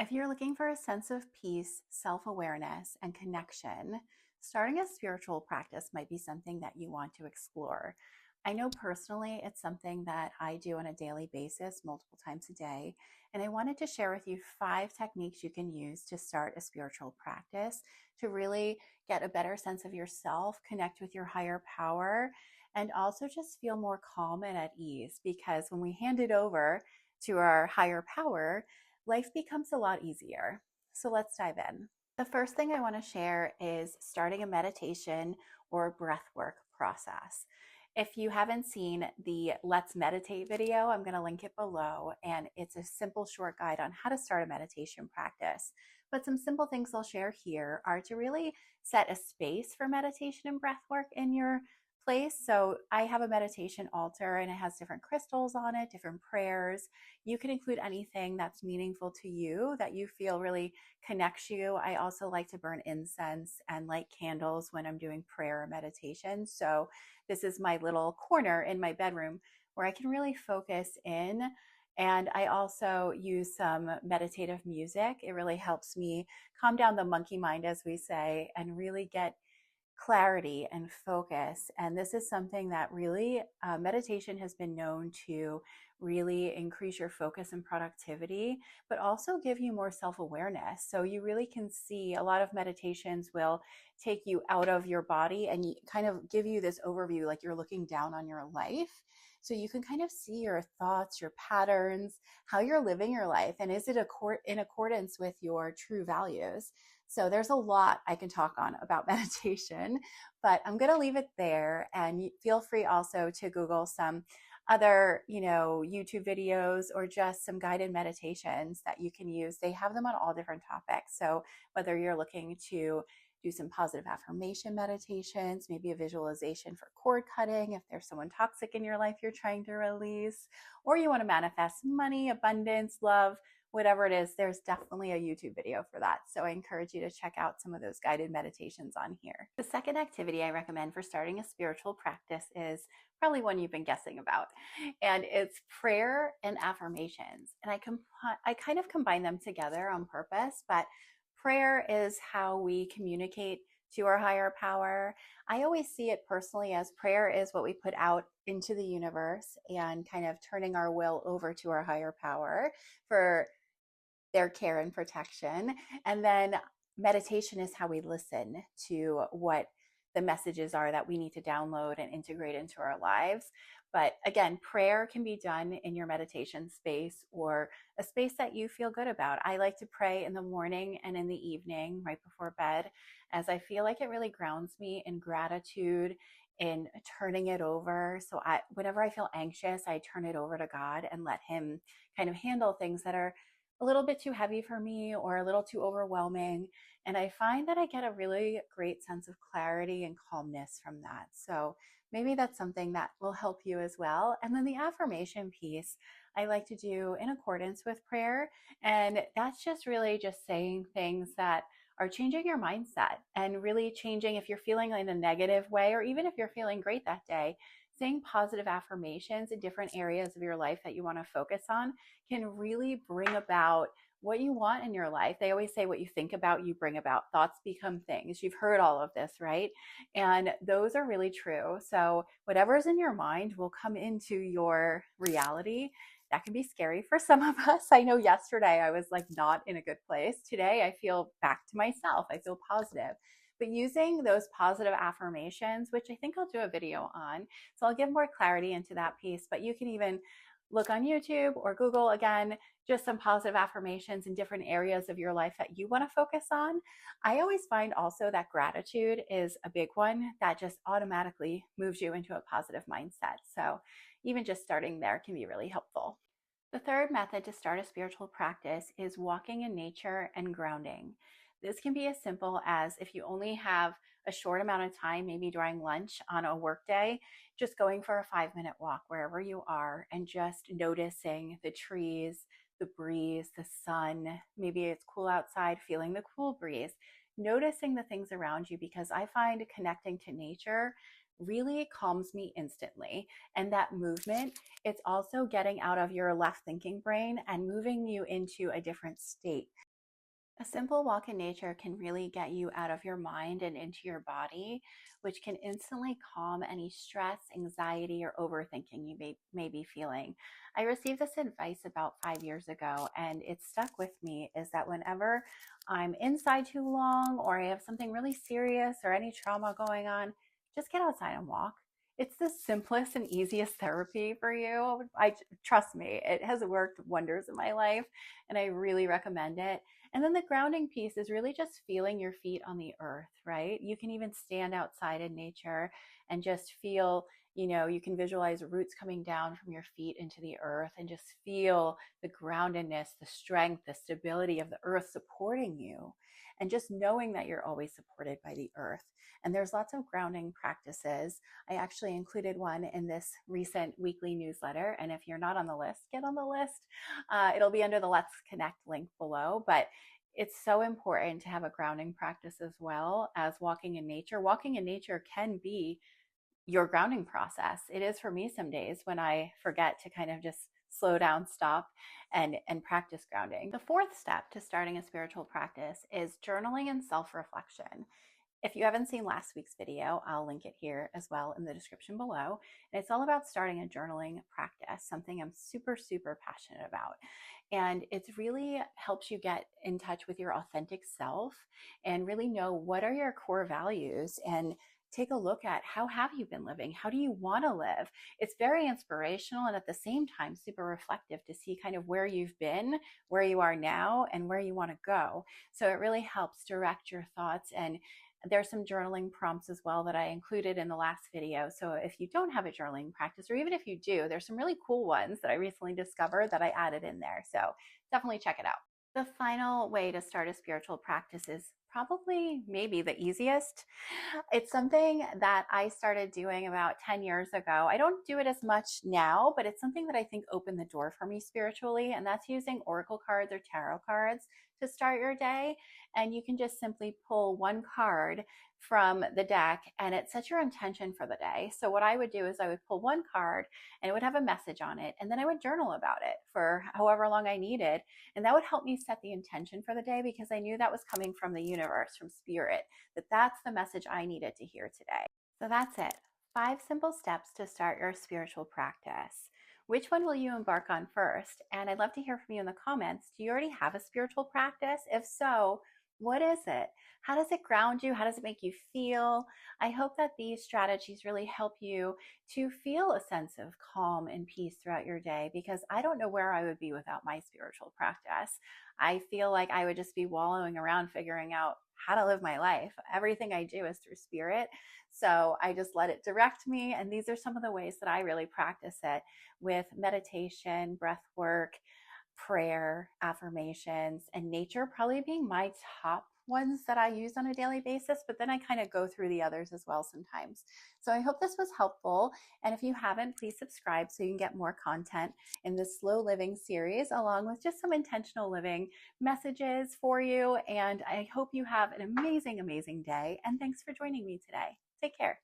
If you're looking for a sense of peace, self awareness, and connection, starting a spiritual practice might be something that you want to explore. I know personally it's something that I do on a daily basis, multiple times a day. And I wanted to share with you 5 techniques you can use to start a spiritual practice to really get a better sense of yourself, connect with your higher power, and also just feel more calm and at ease. Because when we hand it over to our higher power, life becomes a lot easier. So let's dive in. The first thing I want to share is starting a meditation or breath work process. If you haven't seen the Let's Meditate video, I'm going to link it below. And it's a simple, short guide on how to start a meditation practice. But some simple things I'll share here are to really set a space for meditation and breath work in your place. So I have a meditation altar and it has different crystals on it, different prayers. You can include anything that's meaningful to you that you feel really connects you. I also like to burn incense and light candles when I'm doing prayer or meditation. So this is my little corner in my bedroom where I can really focus in. And I also use some meditative music. It really helps me calm down the monkey mind, as we say, and really get clarity and focus. And this is something that really, meditation has been known to really increase your focus and productivity, but also give you more self awareness. So you really can see a lot of meditations will take you out of your body and kind of give you this overview like you're looking down on your life. So you can kind of see your thoughts, your patterns, how you're living your life, and is it in accordance with your true values? So there's a lot I can talk on about meditation, but I'm going to leave it there. And feel free also to Google some other, YouTube videos or just some guided meditations that you can use. They have them on all different topics. So whether you're looking to do some positive affirmation meditations, maybe a visualization for cord cutting, if there's someone toxic in your life you're trying to release, or you want to manifest money, abundance, love, whatever it is, there's definitely a YouTube video for that. So I encourage you to check out some of those guided meditations on here. The second activity I recommend for starting a spiritual practice is probably one you've been guessing about, and it's prayer and affirmations. And I kind of combine them together on purpose, but prayer is how we communicate to our higher power. I always see it personally as prayer is what we put out into the universe and kind of turning our will over to our higher power for their care and protection. And then meditation is how we listen to what the messages are that we need to download and integrate into our lives. But again, prayer can be done in your meditation space or a space that you feel good about. I like to pray in the morning and in the evening, right before bed, as I feel like it really grounds me in gratitude, in turning it over. So whenever I feel anxious, I turn it over to God and let Him kind of handle things that are a little bit too heavy for me or a little too overwhelming. And I find that I get a really great sense of clarity and calmness from that. So maybe that's something that will help you as well. And then the affirmation piece, I like to do in accordance with prayer. And that's just really just saying things that are changing your mindset and really changing if you're feeling in a negative way, or even if you're feeling great that day, saying positive affirmations in different areas of your life that you want to focus on can really bring about what you want in your life. They always say what you think about, you bring about. Thoughts become things. You've heard all of this, right? And those are really true. So whatever's in your mind will come into your reality. That can be scary for some of us. I know yesterday I was like not in a good place. Today I feel back to myself. I feel positive. But using those positive affirmations, which I think I'll do a video on, so I'll give more clarity into that piece, but you can even look on YouTube or Google again, just some positive affirmations in different areas of your life that you want to focus on. I always find also that gratitude is a big one that just automatically moves you into a positive mindset. So even just starting there can be really helpful. The third method to start a spiritual practice is walking in nature and grounding. This can be as simple as if you only have a short amount of time, maybe during lunch on a work day, just going for a 5-minute walk wherever you are and just noticing the trees, the breeze, the sun. Maybe it's cool outside, feeling the cool breeze, noticing the things around you, because I find connecting to nature really calms me instantly. And that movement, it's also getting out of your left thinking brain and moving you into a different state. A simple walk in nature can really get you out of your mind and into your body, which can instantly calm any stress, anxiety, or overthinking you may be feeling. I received this advice about 5 years ago, and it stuck with me is that whenever I'm inside too long or I have something really serious or any trauma going on, just get outside and walk. It's the simplest and easiest therapy for you. I trust me, it has worked wonders in my life, and I really recommend it. And then the grounding piece is really just feeling your feet on the earth, right? You can even stand outside in nature and just feel, you can visualize roots coming down from your feet into the earth and just feel the groundedness, the strength, the stability of the earth supporting you. And just knowing that you're always supported by the earth. And there's lots of grounding practices. I actually included one in this recent weekly newsletter. And if you're not on the list, get on the list. It'll be under the Let's Connect link below. But it's so important to have a grounding practice as well as walking in nature. Walking in nature can be your grounding process. It is for me some days when I forget to kind of just slow down, stop, and practice grounding. The fourth step to starting a spiritual practice is journaling and self-reflection. If you haven't seen last week's video, I'll link it here as well in the description below. And it's all about starting a journaling practice, something I'm super, super passionate about. And it really helps you get in touch with your authentic self and really know what are your core values and take a look at how have you been living? How do you want to live? It's very inspirational and at the same time super reflective to see kind of where you've been, where you are now, and where you want to go. So it really helps direct your thoughts, and there's some journaling prompts as well that I included in the last video. So if you don't have a journaling practice, or even if you do, there's some really cool ones that I recently discovered that I added in there. So definitely check it out. The final way to start a spiritual practice is probably maybe the easiest. It's something that I started doing about 10 years ago. I don't do it as much now, but it's something that I think opened the door for me spiritually, and that's using oracle cards or tarot cards to start your day. And you can just simply pull one card from the deck and it sets your intention for the day. So what I would do is I would pull one card and it would have a message on it, and then I would journal about it for however long I needed. And that would help me set the intention for the day because I knew that was coming from the universe, from spirit, that that's the message I needed to hear today. So that's it. 5 simple steps to start your spiritual practice. Which one will you embark on first? And I'd love to hear from you in the comments. Do you already have a spiritual practice? If so, what is it? How does it ground you? How does it make you feel? I hope that these strategies really help you to feel a sense of calm and peace throughout your day, because I don't know where I would be without my spiritual practice. I feel like I would just be wallowing around figuring out how to live my life. Everything I do is through spirit. So I just let it direct me. And these are some of the ways that I really practice it, with meditation, breath work, prayer, affirmations, and nature probably being my top ones that I use on a daily basis, but then I kind of go through the others as well sometimes. So I hope this was helpful. And if you haven't, please subscribe so you can get more content in this slow living series, along with just some intentional living messages for you. And I hope you have an amazing, amazing day. And thanks for joining me today. Take care.